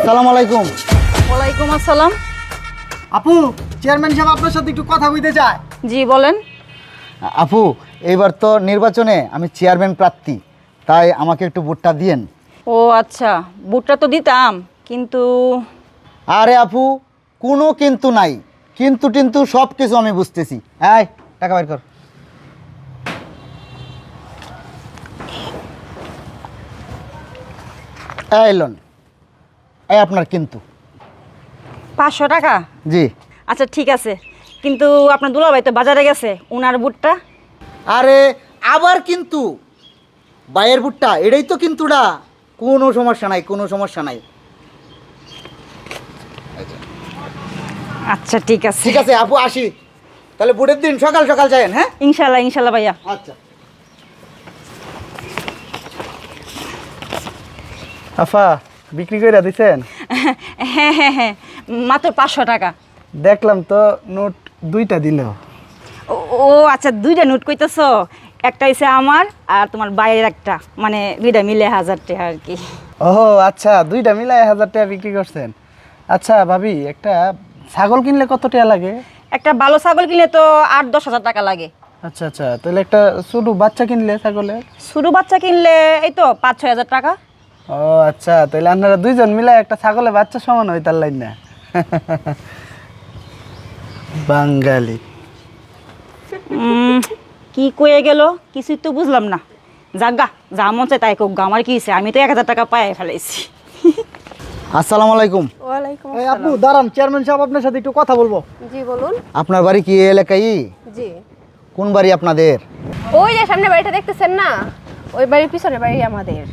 আসসালামু আলাইকুম। ওয়ালাইকুম আসসালাম। আপু, চেয়ারম্যান সাহেব আপনার সাথে একটু কথা বলতে চায়। জি বলেন। আপু, এইবার তো নির্বাচনে আমি চেয়ারম্যান প্রার্থী, তাই আমাকে একটু ভোটটা দিয়েন। ও আচ্ছা, ভোটটা তো দিতাম, কিন্তু আরে আপু, কোনো কিন্তু নাই, কিন্তু সব কিছু আমি বুঝতেছি। এই টাকা বের কর। এই লোন, এই আপনার কিন্তু। 500 টাকা? জি। আচ্ছা ঠিক আছে, কিন্তু আপনার দুলাভাই তো বাজারে গেছে, ওনার ভোটটা। আরে আবার কিন্তু বাইয়ের ভুট্টা, এটাই তো কিন্তুটা। কোনো সমস্যা নাই, কোনো সমস্যা নাই। আচ্ছা ঠিক আছে। ঠিক আছে আপু, আসি তাহলে। ভোটের দিন সকাল সকাল যায়েন। হ্যাঁ, ইনশাল্লাহ ইনশাল্লাহ ভাইয়া। আচ্ছা। আফা, বিক্রি করে দিচ্ছেন? হ্যাঁ হ্যাঁ হ্যাঁ, মাত্র 500 টাকা। দেখলাম তো নোট দুইটা দিল। ও ও আচ্ছা, দুইটা নোট কইতেছ? একটা হইছে আমার আর তোমার বাইরের একটা, মানে দুইটা মিলে 1000 টাকা আর কি। ও আচ্ছা, দুইটা মিলাই 1000 টাকা বিক্রি করছেন। আচ্ছা ভাবি, একটা ছাগল কিনলে কত টাকা লাগে? একটা ভালো ছাগল কিনলে তো 8-10 হাজার টাকা লাগে। আচ্ছা আচ্ছা, তাহলে একটা ছোট বাচ্চা কিনলে ছাগলের? ছোট বাচ্চা কিনলে এই তো 5-6 হাজার টাকা। ও আচ্ছা, তাহলে আপনারা দুইজন মিলাই একটা ছাগলের বাচ্চা সমান হয় তার লাইন না। বাঙালি। কি কয়ে গেল কিছুই তো বুঝলাম না। যাগা, যা মন চায় তাই কোক, আমার কি হয়েছে, আমি তো 1000 টাকা পাই ফেলাইছি। আসসালামু আলাইকুম। ওয়ালাইকুম এই আপু আসসালাম। দাঁড়ান, চেয়ারম্যান সাহেব আপনার সাথে একটু কথা বলবো। জি বলুন। আপনার বাড়ি কি এই এলাকায়? জি, কোন বাড়ি আপনাদের? ওই যে সামনে বাড়িটা দেখতেছেন না, ওই বাড়ির পিছনে বাড়ি আমাদের।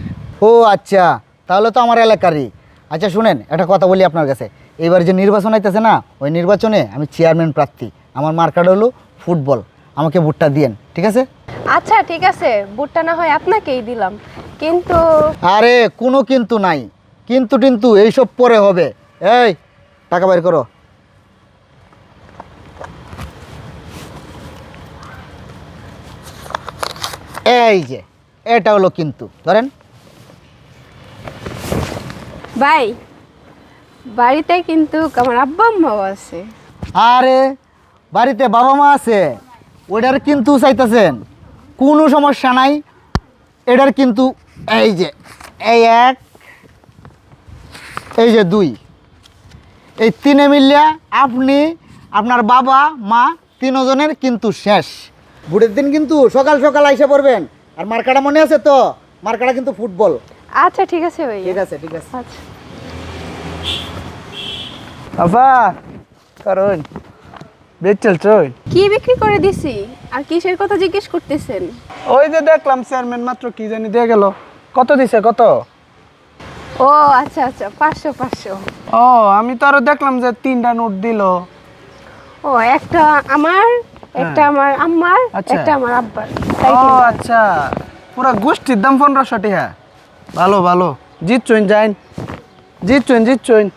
ও আচ্ছা, তাহলে তো আমার এলাকারই। আচ্ছা শুনেন, একটা কথা বলি আপনার কাছে। এইবার যে নির্বাচন হইতেছে না, ওই নির্বাচনে আমি চেয়ারম্যান প্রার্থী। আমার মার্কাটা হলো ফুটবল। আমাকে ভোটটা দিয়েন, ঠিক আছে? আচ্ছা ঠিক আছে, ভোটটা না হয় আপনাকেই দিলাম, কিন্তু আরে কোনো কিন্তু নাই, কিন্তু এইসব পরে হবে। এই টাকা বের করো। এই যে এটা হলো কিন্তু, ধরেন। ভাই, বাড়িতে কিন্তু আমার আব্বা আম্মাও আছে। আরে বাড়িতে বাবা মা আছে, ওটার কিন্তু চাইতেছেন, কোনো সমস্যা নাই। এটার কিন্তু এই যে এই 1, এই যে 2, এই 3 মিলিয়া আপনি, আপনার বাবা মা 3 জনের কিন্তু শেষ। ভোটের দিন কিন্তু সকাল সকাল আইসা পড়বেন। আর মার্কাটা মনে আছে তো? মার্কাটা কিন্তু ফুটবল। আচ্ছা ঠিক আছে ভাই। ঠিক আছে, ঠিক আছে। আচ্ছা। আফা, কারণ বেচ চলছই। কি বিক্রি করে দিছি? আর কিসের কথা জিজ্ঞেস করতেছেন? ওই যে দেখলাম চেয়ারম্যান মাত্র কি জানি দিয়ে গেল। কত দিছে কত? ও আচ্ছা আচ্ছা, 500। ও আমি তো আরো দেখলাম যে 3টা নোট দিল। ও একটা আমার, একটা আমার আম্মার, আচ্ছা। একটা আমার আব্বার। তাই ও কিনা? আচ্ছা, পুরা গোষ্ঠীর দাম 1500 টাকা। ভালো ভালো, জিতছইন যাইন, জিতছইন।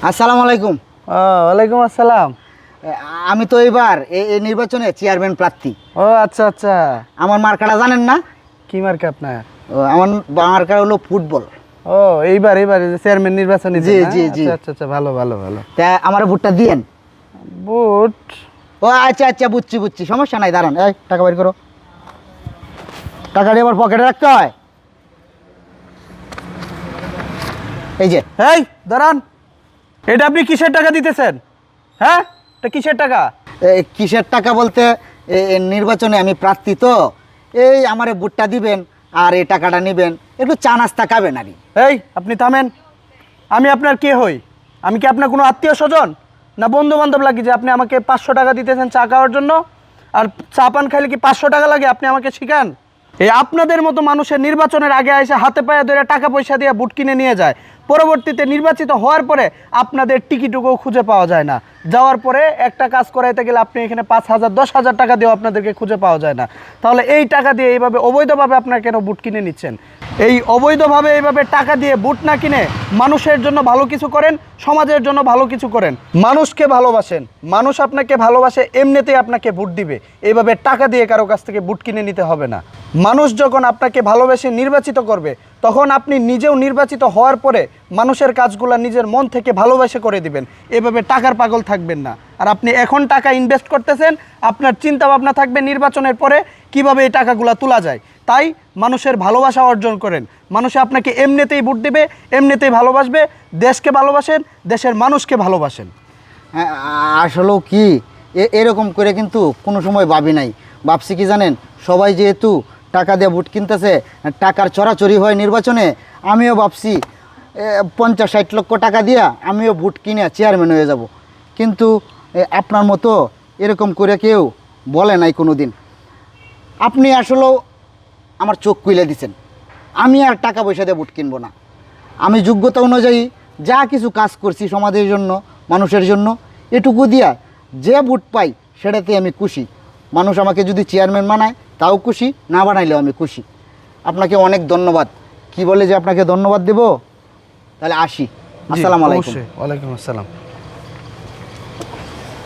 আসসালামু আলাইকুম। ওয়ালাইকুম আসসালাম। আমি তো এইবার এই নির্বাচনে চেয়ারম্যান প্রার্থী। ও আচ্ছা আচ্ছা, আমার মার্কাটা জানেন না? কি মার্কা আপনার? আমার মার্কা হলো ফুটবল। ও এইবার যে চেয়ারম্যান নির্বাচনে জি, জি, জি। আচ্ছা, ভালো। তা আমার ভোটটা দিয়েন। বুট? ও আচ্ছা, বুঝছি, সমস্যা নাই। দাঁড়ান, এই টাকা বের করো। টাকাটা আবার পকেটে রাখতে হয়। এই যে। এই দাঁড়ান, এটা আপনি কিসের টাকা দিতেছেন? হ্যাঁ, এটা কিসের টাকা? কিসের টাকা বলতে, নির্বাচনে আমি প্রার্থী তো, এই আমারে ভোটটা দিবেন আর এই টাকাটা নেবেন, একটু চা নাস্তা খাবেন আর কি। এই আপনি থামেন। আমি আপনার কে হই? আমি কি আপনার কোনো আত্মীয় স্বজন না বন্ধু বান্ধব লাগি যে আপনি আমাকে 500 টাকা দিতেছেন চা খাওয়ার জন্য? আর চা পান খাইলে কি 500 টাকা লাগে? আপনি আমাকে শিখান। এই আপনাদের মতো মানুষের নির্বাচনের আগে এসে হাতে পায়ে ধরে টাকা পয়সা দিয়ে ভোট কিনে নিয়ে যায়, পরবর্তীতে নির্বাচিত হওয়ার পরে আপনাদের টিকিটুকুও খুঁজে পাওয়া যায় না। যাওয়ার পরে একটা কাজ করাইতে গেলে আপনি এখানে 5,000 10,000 টাকা দিয়েও আপনাদেরকে খুঁজে পাওয়া যায় না। তাহলে এই টাকা দিয়ে এইভাবে অবৈধভাবে আপনারা কেন বুট কিনে নিচ্ছেন? এই অবৈধভাবে এইভাবে টাকা দিয়ে বুট না কিনে মানুষের জন্য ভালো কিছু করেন, সমাজের জন্য ভালো কিছু করেন। মানুষকে ভালোবাসেন, মানুষ আপনাকে ভালোবাসে, এমনিতেই আপনাকে বুট দিবে। এইভাবে টাকা দিয়ে কারো কাছ থেকে বুট কিনে নিতে হবে না। মানুষ যখন আপনাকে ভালোবেসে নির্বাচিত করবে, তখন আপনি নিজেও নির্বাচিত হওয়ার পরে মানুষের কাজগুলো নিজের মন থেকে ভালোবেসে করে দিবেন। এভাবে টাকার পাগল থাকবেন না। আর আপনি এখন টাকা ইনভেস্ট করতেছেন, আপনার চিন্তা ভাবনা থাকবে নির্বাচনের পরে কিভাবে এই টাকাগুলো তোলা যায়। তাই মানুষের ভালোবাসা অর্জন করেন। মানুষ আপনাকে এমনিতেই ভোট দেবে, এমনিতেই ভালোবাসবে। দেশকে ভালোবাসেন, দেশের মানুষকে ভালোবাসেন। হ্যাঁ, আসলেও কি এরকম করে কিন্তু কোনো সময় ভাবি নাই। ভাবছি কি জানেন, সবাই যেহেতু টাকা দিয়ে ভোট কিনতেছে, টাকার চড়াচড়ি হয় নির্বাচনে, আমিও ভাবছি 50-60 লক্ষ টাকা দিয়া আমিও ভোট কিনে চেয়ারম্যান হয়ে যাব। কিন্তু আপনার মতো এরকম করে কেউ বলে নাই কোনো দিন। আপনি আসলেও আমার চোখ খুলে দিছেন। আমি আর টাকা পয়সা দিয়ে ভোট কিনবো না। আমি যোগ্যতা অনুযায়ী যা কিছু কাজ করছি সমাজের জন্য, মানুষের জন্য, এটুকু দিয়া যে ভোট পাই সেটাতে আমি খুশি। মানুষ আমাকে যদি চেয়ারম্যান বানায় তাও খুশি, না বানাইলেও আমি খুশি। আপনাকে অনেক ধন্যবাদ। কি বলে যে আপনাকে ধন্যবাদ দেব? তাহলে আসি। আসসালামু আলাইকুম। অবশ্যই, ওয়ালাইকুম আসসালাম।